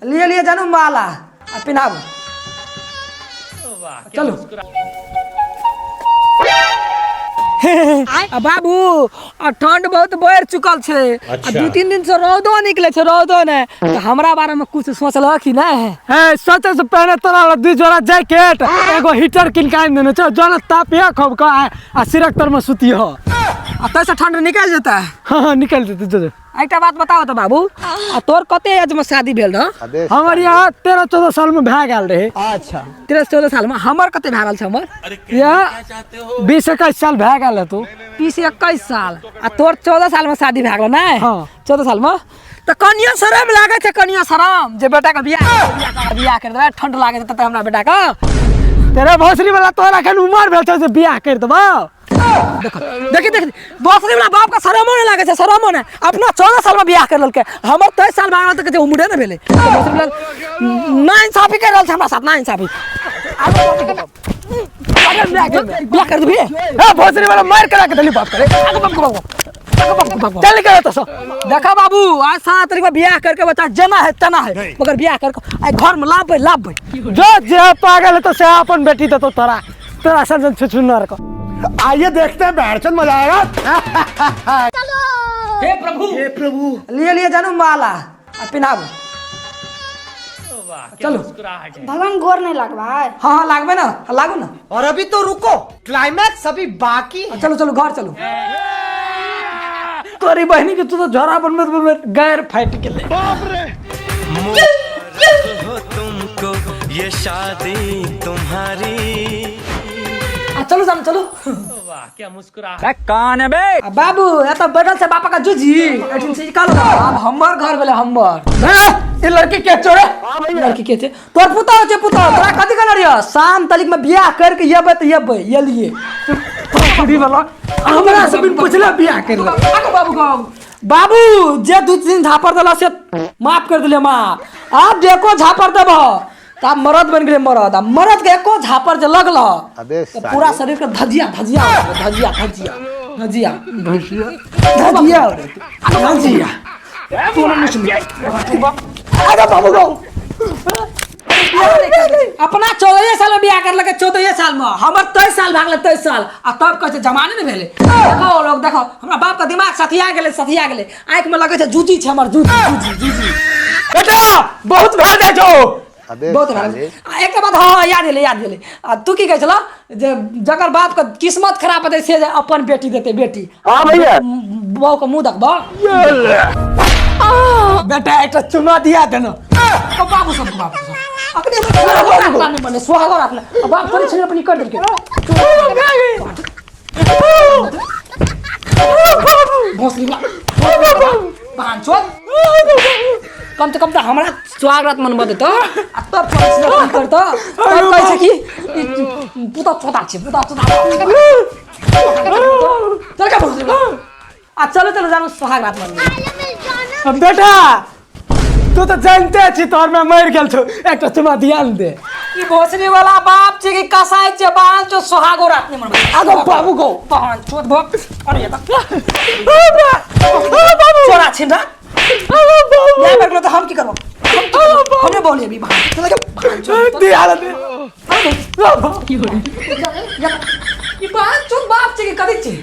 लिए लिए जानू माला पिनाब चलो बाबू ठंड बहुत बढ़ चुकल छे। अच्छा। 2-3 दिन से रौदो निकले छे रौदो ने तो हमरा बारे में कुछ सोचल कि नहीं है? सोचे से पहले तोरा 2 जोड़ा जैकेट एगो हीटर किन के आन देने छो जन तापिया खूब का आ सिरक तर में सुती हो तैसे ठंड निकल जाता है। हाँ निकल जेते जो एक बात बताओ तो बाबू तोर कते एज में शादी भेल रह? हमर यहाँ 13-14 साल में भए गेल रहे। अच्छा 13-14 साल में हमर कते भए रहल छ? हमर या 20-21 साल भए गेल है तू 20-21 साल आ तोर 14 साल में शादी भए गेल ना? हाँ 14 साल में तो कनिया शरम लागे छे कनिया शरम जे बेटा के बियाह कर देबे ठंड लागे त हमरा बेटा का तेरे भोसरी वाला तोरा के उमर भेल छे जे बियाह कर देबो। देखी बकरी वाला बाप का शरमो नहीं लागे छे शरमो नहीं अपना 14 साल में बियाह कर ललके हमर 23 साल भागल तक उम्र न भेले बकरी वाला ना इंसाफी कर रहल छ हमरा साथ ना इंसाफी बियाह कर देबी ए भोसरी वाला मार करा के दली बाप करे चल के तो देखा बाबू आज 7 तारीख में बियाह करके बच्चा जना है तना है मगर बियाह करके घर में लाभ जो जे पागल है तो से अपन बेटी तो तोरा तेरा संजन छुछुनर को आइए देखते हैं बैठन मजा आएगा। हे प्रभु लिए लिए जानू माला पिनाब चलो भगवान गोर नहीं लगवा है। हाँ लागबे ना लागो ना और अभी तो रुको क्लाइमैक्स अभी बाकी है। चलो चलो घर चलो तोरी बहनी के तू तो झोरा बन में गैर फाइट के ले बाप रे हो तुमको ये शादी तुम्हारी। चलो जानो चलो वाह क्या मुस्कुरा कौन है बे बाबू ये तो बैठल से बापा का जुजी एठिन से निकाल अब हमर घर भेले हमर ये लड़की के चोरे लड़की के छे तोर पुता छे पुता तोरा कथि कर रियो शाम तारीख में बियाह करके येबे त येबे ये लिए छुड़ी वाला हमरा से बिन पूछले बियाह कर ले आगो बाबू को बाबू जे 2 दिन झापर दला से माफ कर दिले माफ आप देखो झापर देबो ता मरद बन गेले मरद मरद के एको झापर जे लगल तो पूरा शरीर के धजिया धजिया धजिया धजिया धजिया धजिया धजिया तोरा नहीं सुन आगे बाबू को अपना 14 साल में बियाह कर लगे 14 साल में हमर 23 साल भागले 23 साल आ तब कहे जमाने नहीं भेले देखो लोग देखो हमरा बाप का दिमाग सथिया गेले आंख में लगे छे जूजी छे हमर जूजी बेटा बहुत भय दे जो बहुत एक बात हाँ याद भेले तू की कहे छला जे जकर बाप का किस्मत खराब है से अपन बेटी देते बेटी हां भैया बहू का मुंह देखबो बेटा एक चुना दिया देना बाबू सब अपने में बने सुहागो रखना बाप थोड़ी छने अपनी कर देके भोसली बहन छोड़ कम से कम तो हमारा स्वागत मनबा देतो तब छोड़ कर तो तब कहे छे कि पुता छोटा छे पुता चल का भोसली चलो चलो जानो स्वागत मन बेटा तू तो जानते छी तोर में मर गेल छो एक चुमा ध्यान दे ई भोसली वाला बाप छे कि कसाई छे बाल जो सुहागो रात नहीं मनबा आगो बाबू को बहन छोड़ भोग अरे ये छोरा छे ना ये बैठ तो हम की करबो हमने बोलिए भी बहन चल के दिया दे की हो रही ये बात चुप बाप छे कि कदी छे